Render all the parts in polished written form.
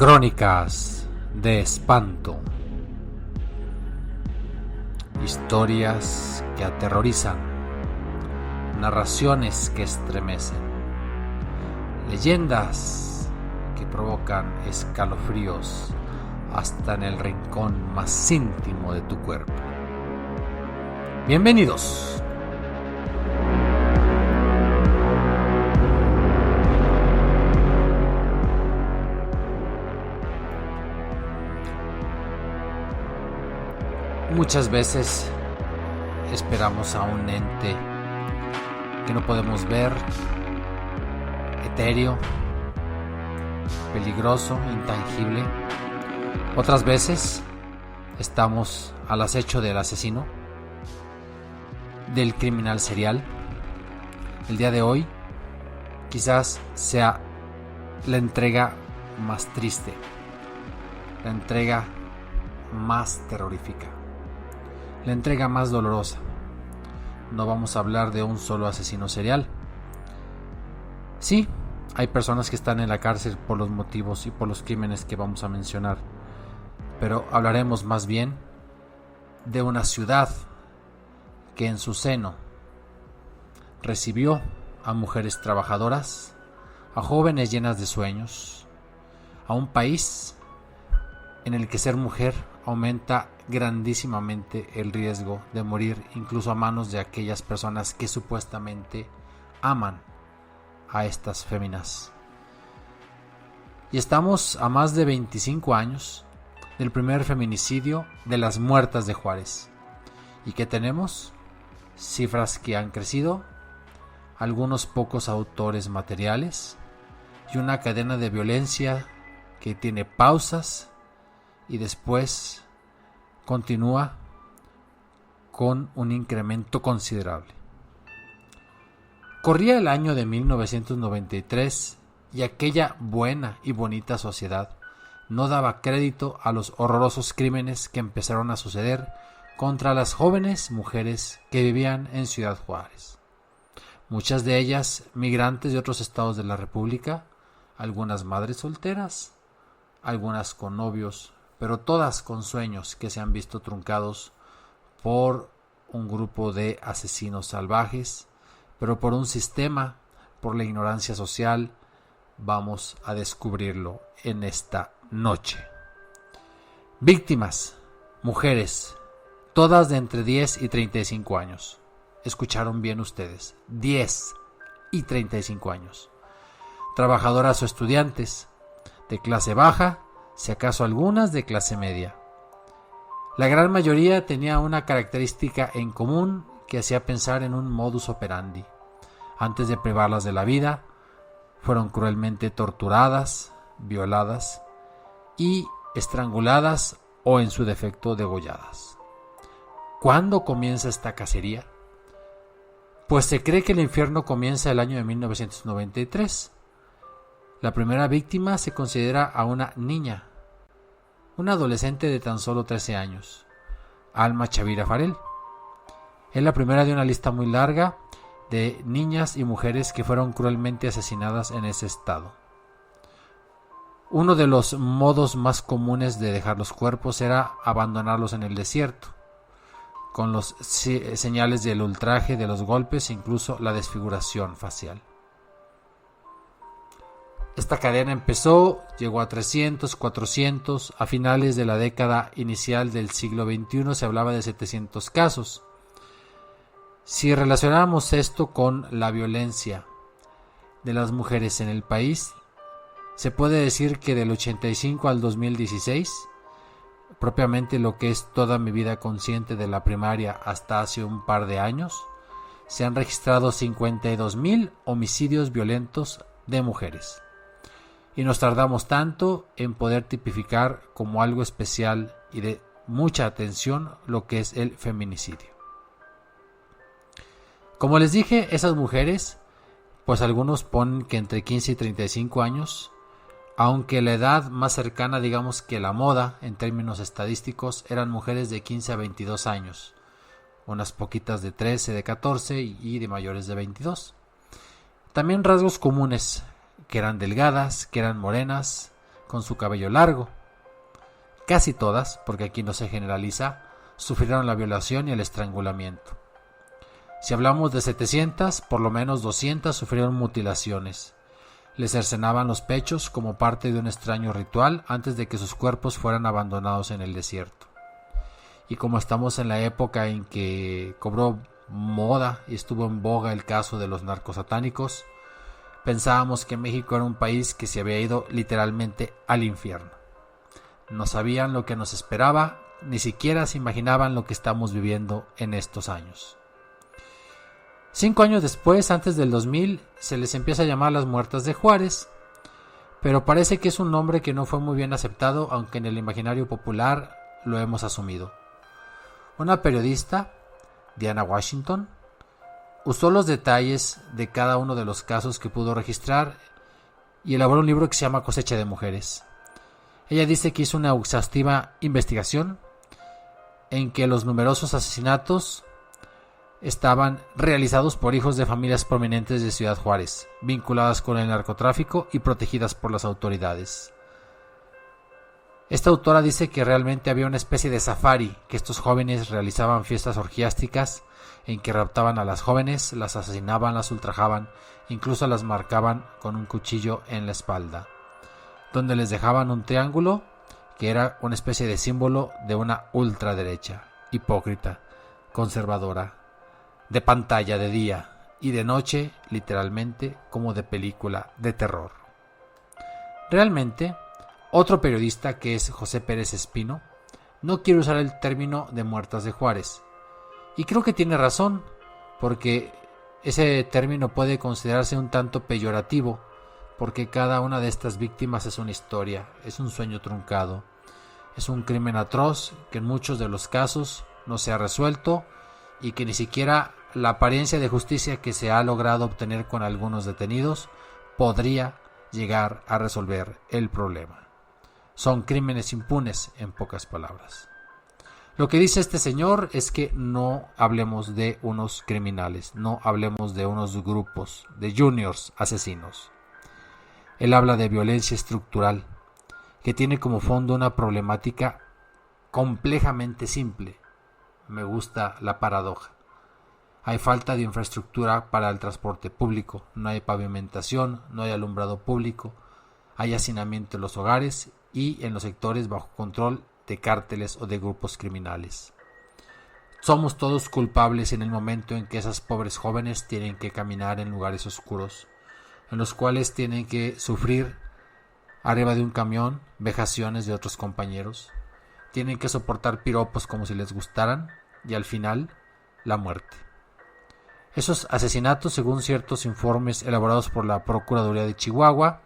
Crónicas de espanto. Historias que aterrorizan. Narraciones que estremecen. Leyendas que provocan escalofríos hasta en el rincón más íntimo de tu cuerpo. Bienvenidos. Muchas veces esperamos a un ente que no podemos ver, etéreo, peligroso, intangible. Otras veces estamos al acecho del asesino, del criminal serial. El día de hoy quizás sea la entrega más triste, la entrega más terrorífica, la entrega más dolorosa. No vamos a hablar de un solo asesino serial. Sí, hay personas que están en la cárcel por los motivos y por los crímenes que vamos a mencionar, pero hablaremos más bien de una ciudad que en su seno recibió a mujeres trabajadoras, a jóvenes llenas de sueños, a un país en el que ser mujer aumenta grandísimamente el riesgo de morir, incluso a manos de aquellas personas que supuestamente aman a estas féminas. Y estamos a más de 25 años del primer feminicidio de las muertas de Juárez. ¿Y qué tenemos? Cifras que han crecido, algunos pocos autores materiales y una cadena de violencia que tiene pausas y después continúa con un incremento considerable. Corría el año de 1993 y aquella buena y bonita sociedad no daba crédito a los horrorosos crímenes que empezaron a suceder contra las jóvenes mujeres que vivían en Ciudad Juárez. Muchas de ellas migrantes de otros estados de la República, algunas madres solteras, algunas con novios, pero todas con sueños que se han visto truncados por un grupo de asesinos salvajes, pero por un sistema, por la ignorancia social. Vamos a descubrirlo en esta noche. Víctimas, mujeres, todas de entre 10 y 35 años. Escucharon bien ustedes, 10 y 35 años. Trabajadoras o estudiantes, de clase baja, si acaso algunas de clase media. La gran mayoría tenía una característica en común que hacía pensar en un modus operandi. Antes de privarlas de la vida, fueron cruelmente torturadas, violadas y estranguladas o en su defecto degolladas. ¿Cuándo comienza esta cacería? Pues se cree que el infierno comienza el año de 1993. La primera víctima se considera a una niña, una adolescente de tan solo 13 años, Alma Chavira Farell. Es la primera de una lista muy larga de niñas y mujeres que fueron cruelmente asesinadas en ese estado. Uno de los modos más comunes de dejar los cuerpos era abandonarlos en el desierto, con los señales del ultraje, de los golpes e incluso la desfiguración facial. Esta cadena empezó, llegó a 300, 400, a finales de la década inicial del siglo XXI se hablaba de 700 casos. Si relacionamos esto con la violencia de las mujeres en el país, se puede decir que del 85 al 2016, propiamente lo que es toda mi vida consciente de la primaria hasta hace un par de años, se han registrado 52,000 homicidios violentos de mujeres. Y nos tardamos tanto en poder tipificar como algo especial y de mucha atención lo que es el feminicidio. Como les dije, esas mujeres, pues algunos ponen que entre 15 y 35 años, aunque la edad más cercana, digamos que la moda en términos estadísticos, eran mujeres de 15 a 22 años, unas poquitas de 13, de 14 y de mayores de 22. También rasgos comunes, que eran delgadas, que eran morenas, con su cabello largo. Casi todas, porque aquí no se generaliza, sufrieron la violación y el estrangulamiento. Si hablamos de 700, por lo menos 200 sufrieron mutilaciones. Les cercenaban los pechos como parte de un extraño ritual antes de que sus cuerpos fueran abandonados en el desierto. Y como estamos en la época en que cobró moda y estuvo en boga el caso de los narcosatánicos, pensábamos que México era un país que se había ido literalmente al infierno. No sabían lo que nos esperaba, ni siquiera se imaginaban lo que estamos viviendo en estos años. 5 años después, antes del 2000, se les empieza a llamar las muertas de Juárez, pero parece que es un nombre que no fue muy bien aceptado, aunque en el imaginario popular lo hemos asumido. Una periodista, Diana Washington, usó los detalles de cada uno de los casos que pudo registrar y elaboró un libro que se llama Cosecha de Mujeres. Ella dice que hizo una exhaustiva investigación en que los numerosos asesinatos estaban realizados por hijos de familias prominentes de Ciudad Juárez, vinculadas con el narcotráfico y protegidas por las autoridades. Esta autora dice que realmente había una especie de safari, que estos jóvenes realizaban fiestas orgiásticas en que raptaban a las jóvenes, las asesinaban, las ultrajaban, incluso las marcaban con un cuchillo en la espalda, donde les dejaban un triángulo que era una especie de símbolo de una ultraderecha, hipócrita, conservadora, de pantalla de día y de noche, literalmente como de película de terror. Realmente, otro periodista, que es José Pérez Espino, no quiere usar el término de muertas de Juárez. Y creo que tiene razón, porque ese término puede considerarse un tanto peyorativo, porque cada una de estas víctimas es una historia, es un sueño truncado, es un crimen atroz que en muchos de los casos no se ha resuelto y que ni siquiera la apariencia de justicia que se ha logrado obtener con algunos detenidos podría llegar a resolver el problema. Son crímenes impunes, en pocas palabras. Lo que dice este señor es que no hablemos de unos criminales, no hablemos de unos grupos de juniors asesinos. Él habla de violencia estructural, que tiene como fondo una problemática complejamente simple. Me gusta la paradoja. Hay falta de infraestructura para el transporte público, no hay pavimentación, no hay alumbrado público, hay hacinamiento en los hogares y en los sectores bajo control de cárteles o de grupos criminales. Somos todos culpables en el momento en que esas pobres jóvenes tienen que caminar en lugares oscuros, en los cuales tienen que sufrir arriba de un camión vejaciones de otros compañeros, tienen que soportar piropos como si les gustaran y al final la muerte. Esos asesinatos, según ciertos informes elaborados por la Procuraduría de Chihuahua,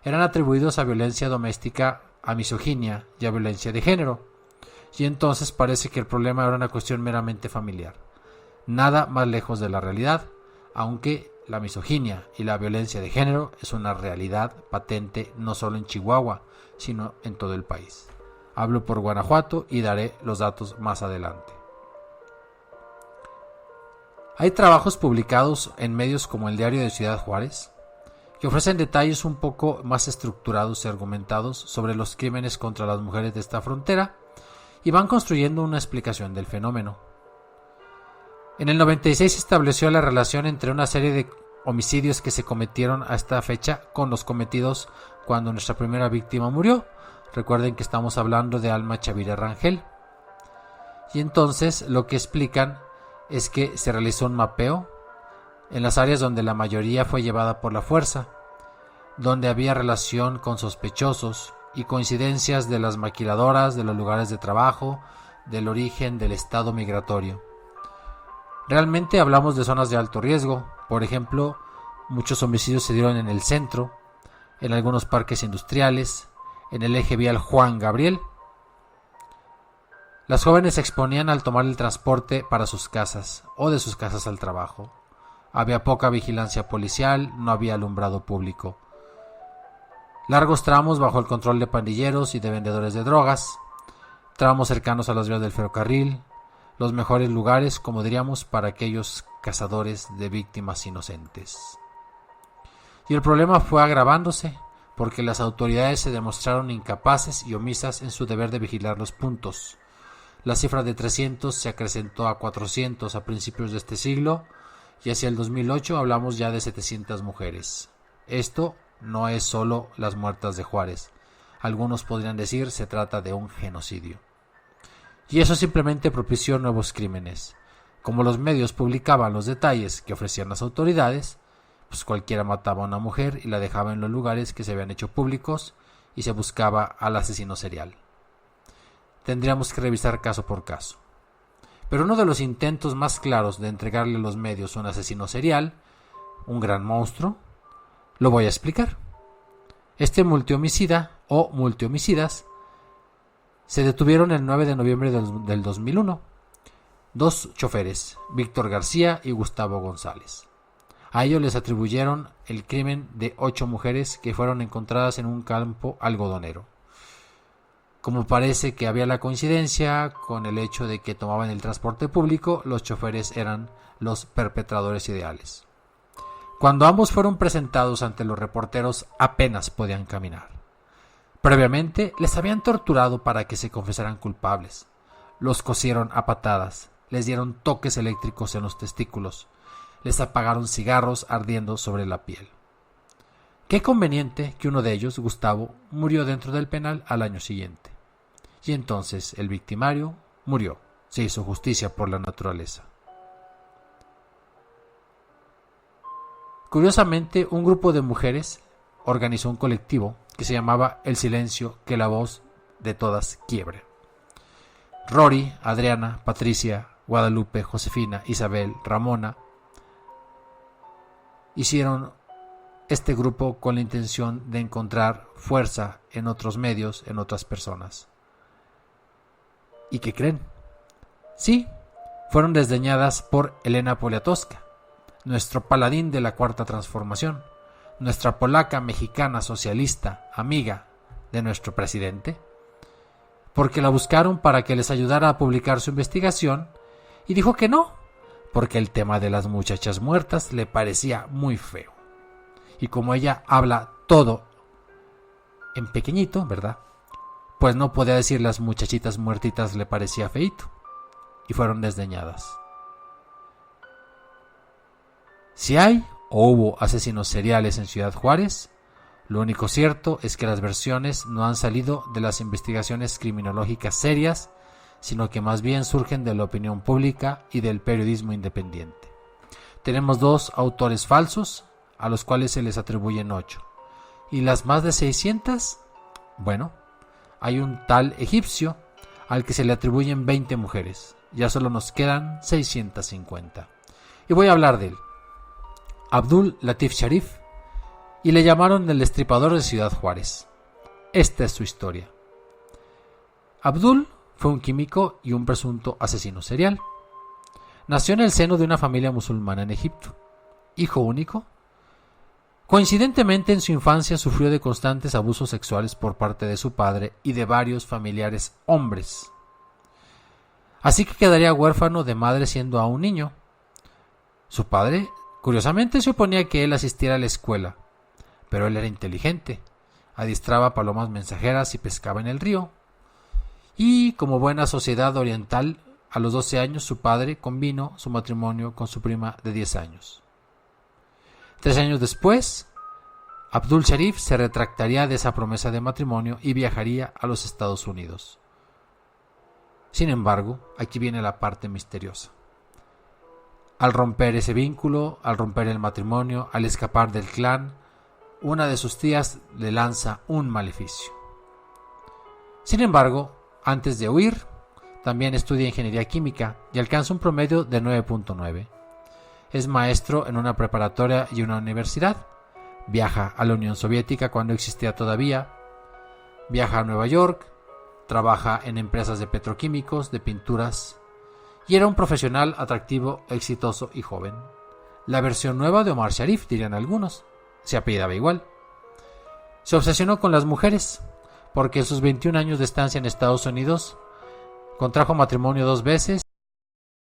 eran atribuidos a violencia doméstica, a misoginia y a violencia de género, y entonces parece que el problema era una cuestión meramente familiar. Nada más lejos de la realidad, aunque la misoginia y la violencia de género es una realidad patente no solo en Chihuahua, sino en todo el país. Hablo por Guanajuato y daré los datos más adelante. Hay trabajos publicados en medios como el Diario de Ciudad Juárez que ofrecen detalles un poco más estructurados y argumentados sobre los crímenes contra las mujeres de esta frontera y van construyendo una explicación del fenómeno. En el 96 se estableció la relación entre una serie de homicidios que se cometieron a esta fecha con los cometidos cuando nuestra primera víctima murió. Recuerden que estamos hablando de Alma Chavira Rangel. Y entonces lo que explican es que se realizó un mapeo en las áreas donde la mayoría fue llevada por la fuerza, donde había relación con sospechosos y coincidencias de las maquiladoras, de los lugares de trabajo, del origen del estado migratorio. Realmente hablamos de zonas de alto riesgo. Por ejemplo, muchos homicidios se dieron en el centro, en algunos parques industriales, en el eje vial Juan Gabriel. Las jóvenes se exponían al tomar el transporte para sus casas o de sus casas al trabajo. Había poca vigilancia policial, no había alumbrado público. Largos tramos bajo el control de pandilleros y de vendedores de drogas, tramos cercanos a las vías del ferrocarril, los mejores lugares, como diríamos, para aquellos cazadores de víctimas inocentes. Y el problema fue agravándose, porque las autoridades se demostraron incapaces y omisas en su deber de vigilar los puntos. La cifra de 300 se acrecentó a 400 a principios de este siglo y hacia el 2008 hablamos ya de 700 mujeres. Esto no es solo las muertas de Juárez. Algunos podrían decir se trata de un genocidio. Y eso simplemente propició nuevos crímenes. Como los medios publicaban los detalles que ofrecían las autoridades, pues cualquiera mataba a una mujer y la dejaba en los lugares que se habían hecho públicos y se buscaba al asesino serial. Tendríamos que revisar caso por caso. Pero uno de los intentos más claros de entregarle a los medios un asesino serial, un gran monstruo, lo voy a explicar. Este multihomicida o multihomicidas se detuvieron el 9 de noviembre del 2001. Dos choferes, Víctor García y Gustavo González. A ellos les atribuyeron el crimen de 8 mujeres que fueron encontradas en un campo algodonero. Como parece que había la coincidencia con el hecho de que tomaban el transporte público, los choferes eran los perpetradores ideales. Cuando ambos fueron presentados ante los reporteros, apenas podían caminar. Previamente les habían torturado para que se confesaran culpables. Los cosieron a patadas, les dieron toques eléctricos en los testículos, les apagaron cigarros ardiendo sobre la piel. Qué conveniente que uno de ellos, Gustavo, murió dentro del penal al año siguiente. Y entonces el victimario murió. Se hizo justicia por la naturaleza. Curiosamente, un grupo de mujeres organizó un colectivo que se llamaba El Silencio que la voz de todas quiebre. Rory, Adriana, Patricia, Guadalupe, Josefina, Isabel, Ramona hicieron este grupo con la intención de encontrar fuerza en otros medios, en otras personas. ¿Y qué creen? Sí, fueron desdeñadas por Elena Poniatowska, nuestro paladín de la Cuarta Transformación, nuestra polaca mexicana socialista, amiga de nuestro presidente, porque la buscaron para que les ayudara a publicar su investigación y dijo que no, porque el tema de las muchachas muertas le parecía muy feo. Y como ella habla todo en pequeñito, ¿verdad? Pues no podía decir las muchachitas muertitas le parecía feíto. Y fueron desdeñadas. Si hay o hubo asesinos seriales en Ciudad Juárez, lo único cierto es que las versiones no han salido de las investigaciones criminológicas serias, sino que más bien surgen de la opinión pública y del periodismo independiente. Tenemos 2 autores falsos, a los cuales se les atribuyen 8. ¿Y las más de 600? Bueno, hay un tal egipcio al que se le atribuyen 20 mujeres. Ya solo nos quedan 650. Y voy a hablar de él. Abdul Latif Sharif, y le llamaron el destripador de Ciudad Juárez. Esta es su historia. Abdul fue un químico y un presunto asesino serial. Nació en el seno de una familia musulmana en Egipto. Hijo único. Coincidentemente, en su infancia sufrió de constantes abusos sexuales por parte de su padre y de varios familiares hombres. Así que quedaría huérfano de madre siendo aún niño. Su padre, curiosamente, se oponía a que él asistiera a la escuela, pero él era inteligente, adiestraba palomas mensajeras y pescaba en el río. Y, como buena sociedad oriental, a los 12 años su padre convino su matrimonio con su prima de 10 años. 3 años después, Abdul Sharif se retractaría de esa promesa de matrimonio y viajaría a los Estados Unidos. Sin embargo, aquí viene la parte misteriosa. Al romper ese vínculo, al romper el matrimonio, al escapar del clan, una de sus tías le lanza un maleficio. Sin embargo, antes de huir, también estudia ingeniería química y alcanza un promedio de 9.9. Es maestro en una preparatoria y una universidad. Viaja a la Unión Soviética cuando existía todavía. Viaja a Nueva York. Trabaja en empresas de petroquímicos, de pinturas. Y era un profesional atractivo, exitoso y joven. La versión nueva de Omar Sharif, dirían algunos. Se apellidaba igual. Se obsesionó con las mujeres, porque en sus 21 años de estancia en Estados Unidos contrajo matrimonio 2 veces